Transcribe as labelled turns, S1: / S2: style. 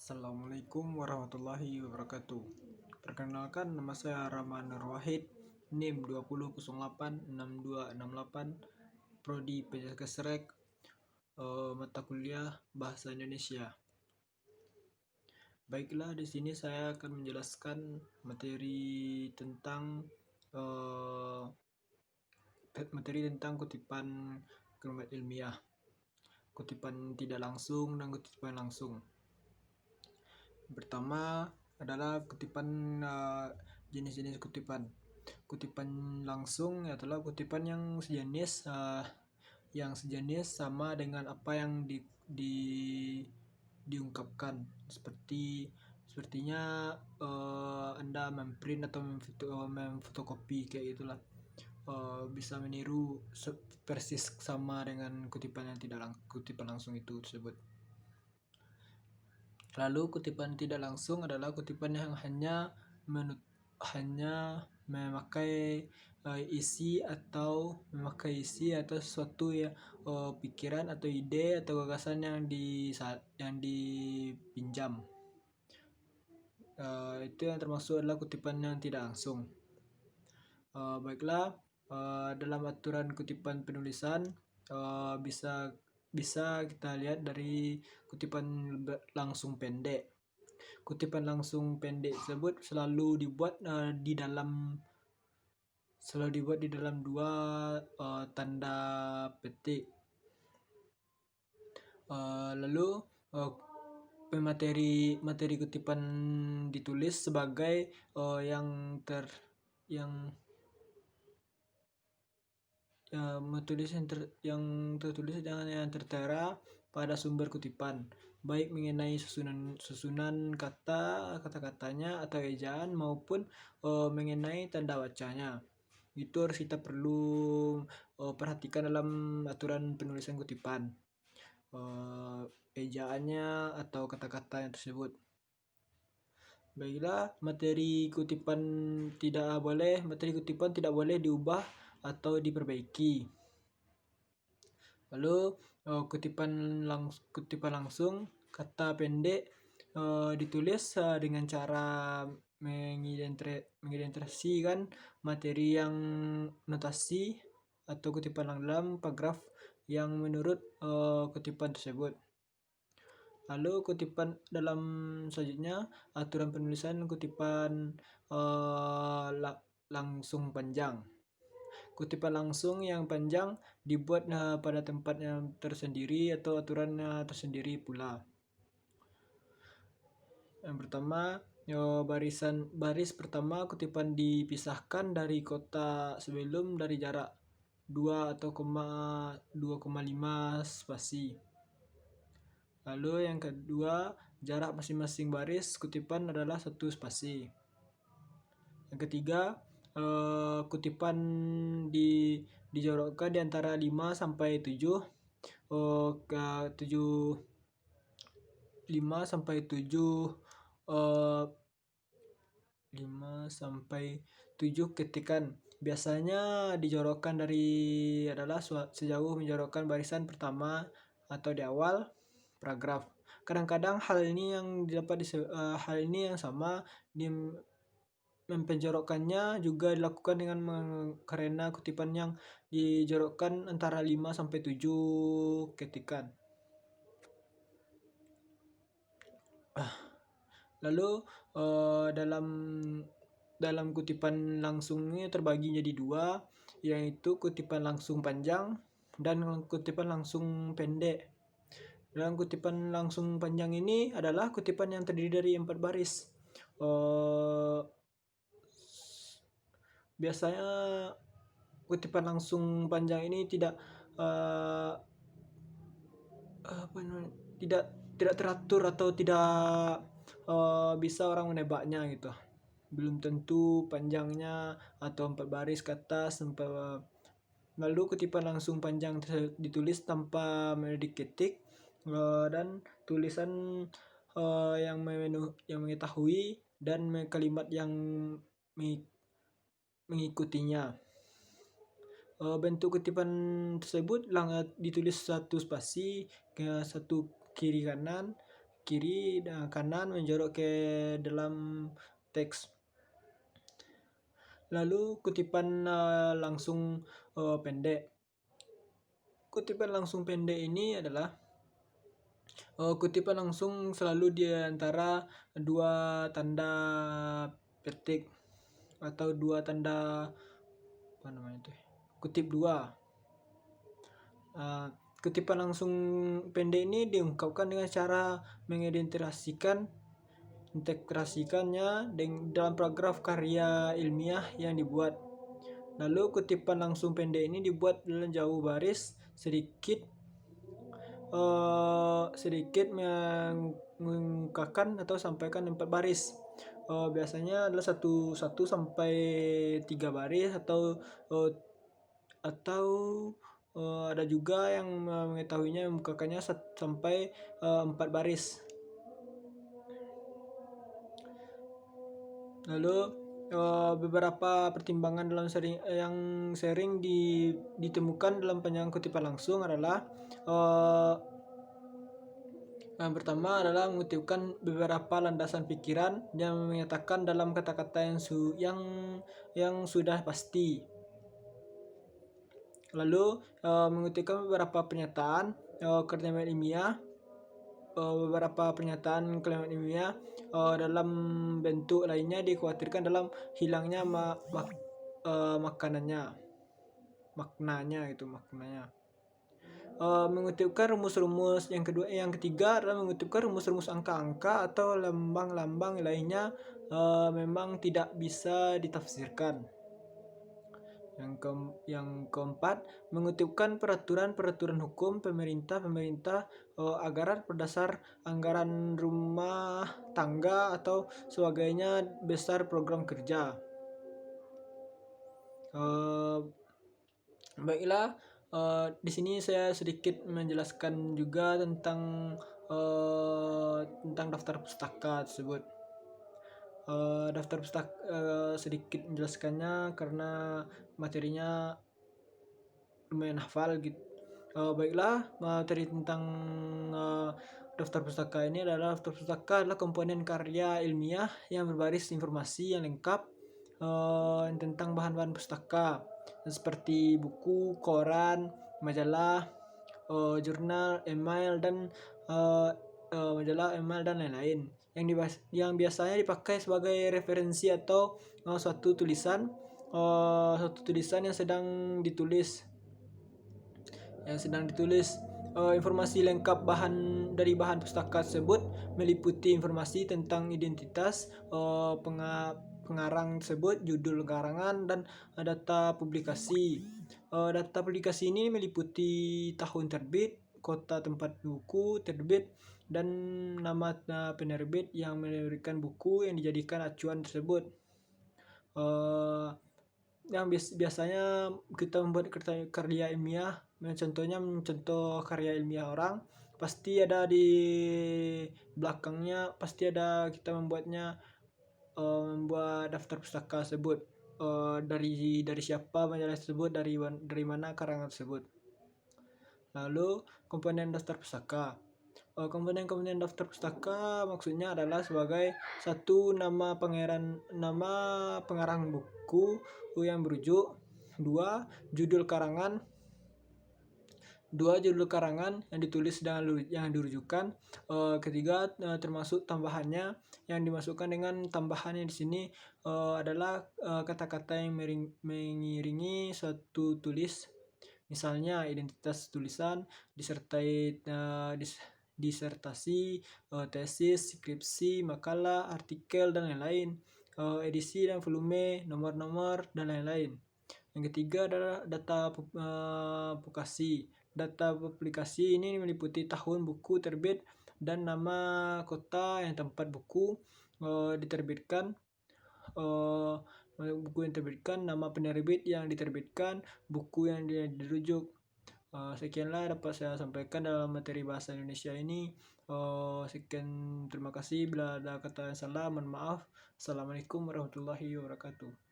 S1: Assalamualaikum warahmatullahi wabarakatuh. Perkenalkan, nama saya Rahman Nur Wahid, NIM 20086268, Prodi Kesrek, mata kuliah Bahasa Indonesia. Baiklah, di sini saya akan menjelaskan materi tentang kutipan kalimat ilmiah, kutipan tidak langsung dan kutipan langsung. Pertama adalah kutipan, jenis-jenis kutipan. Kutipan langsung adalah kutipan yang sejenis sama dengan apa yang diungkapkan. Sepertinya Anda memprint atau memfotokopi kayak gitulah. Bisa meniru persis sama dengan kutipan langsung itu tersebut. Lalu kutipan tidak langsung adalah kutipan yang hanya memakai isi atau sesuatu ya, pikiran atau ide atau gagasan yang dipinjam. Itu yang termasuk adalah kutipan yang tidak langsung. Baiklah, dalam aturan kutipan penulisan bisa kita lihat dari kutipan langsung pendek. Kutipan langsung pendek tersebut selalu dibuat di dalam dua tanda petik. Lalu materi kutipan ditulis sebagai yang tertulis dengan yang tertera pada sumber kutipan, baik mengenai susunan kata-katanya atau ejaan maupun mengenai tanda bacanya. Itu harus kita perlu perhatikan dalam aturan penulisan kutipan, ejaannya atau kata-kata tersebut. Baiklah, materi kutipan tidak boleh diubah atau diperbaiki. Lalu kutipan langsung, kata pendek ditulis dengan cara mengidentifikasikan materi yang notasi atau kutipan dalam paragraf yang menurut kutipan tersebut. Lalu kutipan dalam selanjutnya, aturan penulisan kutipan langsung panjang. Kutipan langsung yang panjang dibuat pada tempat yang tersendiri atau aturan tersendiri pula. Yang pertama, baris pertama kutipan dipisahkan dari kotak sebelum dari jarak 2 atau 2,5 spasi. Lalu yang kedua, jarak masing-masing baris kutipan adalah 1 spasi. Yang ketiga, kutipan dijorokkan di antara 5 sampai 7 ketikan. Biasanya dijorokkan adalah sejauh menjorokkan barisan pertama atau di awal paragraf. Kadang-kadang hal ini yang sama penjorokannya juga dilakukan karena kutipan yang dijorokkan antara 5 sampai 7 ketikan. Lalu dalam kutipan langsung ini terbagi jadi 2, yaitu kutipan langsung panjang dan kutipan langsung pendek. Dalam kutipan langsung panjang ini adalah kutipan yang terdiri dari 4 baris. Biasanya kutipan langsung panjang ini tidak teratur atau tidak bisa orang menebaknya gitu. Belum tentu panjangnya atau 4 baris ke atas. Lalu kutipan langsung panjang ditulis tanpa diketik dan tulisan yang mengetahui dan kalimat yang mengikutinya. Bentuk kutipan tersebut ditulis 1 spasi ke 1 kiri kanan, kiri dan kanan menjorok ke dalam teks. Lalu kutipan langsung pendek. Kutipan langsung pendek ini adalah kutipan langsung selalu di antara dua tanda petik atau dua tanda kutip dua. Kutipan langsung pendek ini diungkapkan dengan cara integrasikannya dalam paragraf karya ilmiah yang dibuat. Lalu kutipan langsung pendek ini dibuat dalam jauh baris sedikit mengungkapkan atau sampaikan 4 baris. Biasanya adalah 1 sampai 3 baris atau ada juga yang mengetahuinya mengungkapkannya sampai 4 baris. Lalu beberapa pertimbangan yang sering ditemukan dalam penyampaian kutipan langsung adalah yang pertama adalah mengutipkan beberapa landasan pikiran yang menyatakan dalam kata-kata yang sudah pasti. Lalu mengutipkan beberapa pernyataan kalimat ilmiah, dalam bentuk lainnya dikhawatirkan dalam hilangnya maknanya. Mengutipkan rumus-rumus yang ketiga adalah mengutipkan rumus-rumus angka-angka atau lambang-lambang lainnya memang tidak bisa ditafsirkan. Yang keempat, mengutipkan peraturan hukum pemerintah anggaran berdasar anggaran rumah tangga atau sebagainya besar program kerja. Baiklah, di sini saya sedikit menjelaskan juga tentang daftar pustaka tersebut. Daftar pustaka sedikit menjelaskannya karena materinya lumayan hafal gitu. Baiklah, materi tentang daftar pustaka ini adalah daftar pustaka adalah komponen karya ilmiah yang berbaris informasi yang lengkap tentang bahan-bahan pustaka seperti buku, koran, majalah, jurnal, email dan lain-lain yang biasanya dipakai sebagai referensi atau suatu tulisan yang sedang ditulis. Informasi lengkap dari bahan pustaka tersebut meliputi informasi tentang identitas pengarang tersebut, judul karangan, dan data publikasi. Data publikasi ini meliputi tahun terbit, kota tempat buku terbit, dan nama penerbit yang menerbitkan buku yang dijadikan acuan tersebut. Yang biasanya kita membuat karya ilmiah, contoh karya ilmiah orang, pasti ada di belakangnya, pasti ada kita membuat daftar pustaka tersebut, dari siapa majalah tersebut, dari mana karangan tersebut. Lalu komponen daftar pustaka. Komponen daftar pustaka maksudnya adalah sebagai satu nama pengarang buku yang berujuk, dua judul karangan yang ditulis dan yang dirujukan, ketiga termasuk tambahannya yang dimasukkan. Dengan tambahannya di sini adalah kata-kata yang mengiringi suatu tulis, misalnya identitas tulisan, disertai disertasi, tesis, skripsi, makalah, artikel, dan lain-lain, edisi dan volume, nomor-nomor, dan lain-lain. Yang ketiga adalah data publikasi. Data publikasi ini meliputi tahun buku terbit dan nama kota yang tempat buku diterbitkan, nama penerbit yang diterbitkan, buku yang dirujuk. Sekianlah dapat saya sampaikan dalam materi bahasa Indonesia ini. Sekian, terima kasih. Bila ada kata yang salah, mohon maaf. Assalamualaikum warahmatullahi wabarakatuh.